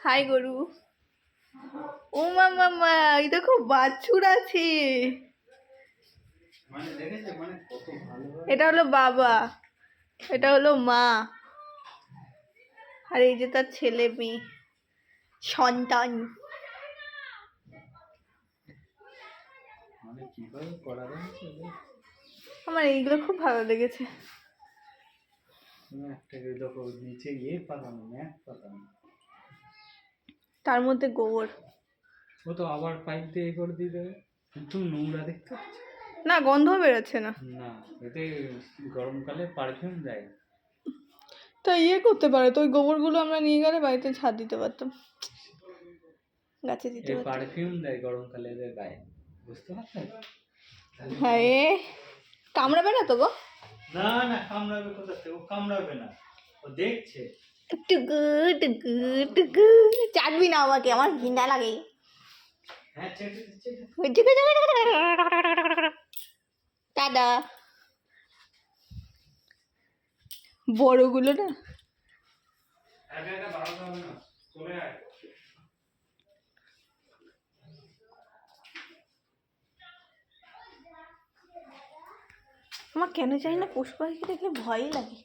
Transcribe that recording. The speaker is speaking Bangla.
হাই গরু। ও মামা, এই দেখো বাছুর আছে। এটা হলো বাবা, এটা হলো মা, আর এই যে তার ছেলে মেয়ে সন্তান। আমার এইগুলো খুব ভালো লেগেছে। তার মধ্যে গোবর। ও তো আবার পাইপ দিয়ে করে দিয়ে দেবে, কিন্তু নোংরা দেখতে পাচ্ছ না, গন্ধ বেরোচ্ছে না। না, এতে গরমকালে পারফিউম দেয়। তো ইয়ে করতে পারে তো, ওই গোবরগুলো আমরা নিয়ে গেলে বাড়িতে ছাদ দিতে পারতাম, গাছে দিতে পারতাম। পারফিউম দেয় গরমকালে এদের গায়ে, বুঝতে পারছেন? হ্যাঁ, কামড়াবে না তো গো? না না, কামড়াবে কোথাতে? ও কামড়াবে না, ও দেখছে। টুকু টুকু টুকু। চাটবি না আমাকে, আমার ঘৃণা লাগে। হ্যাঁ, চেটে দিচ্ছে। দাদা বড়গুলো না, একা একা ভালো হবে না, চলে আয়। আমার কেন জানি না পশু পাখি দেখলে ভয়ই লাগে।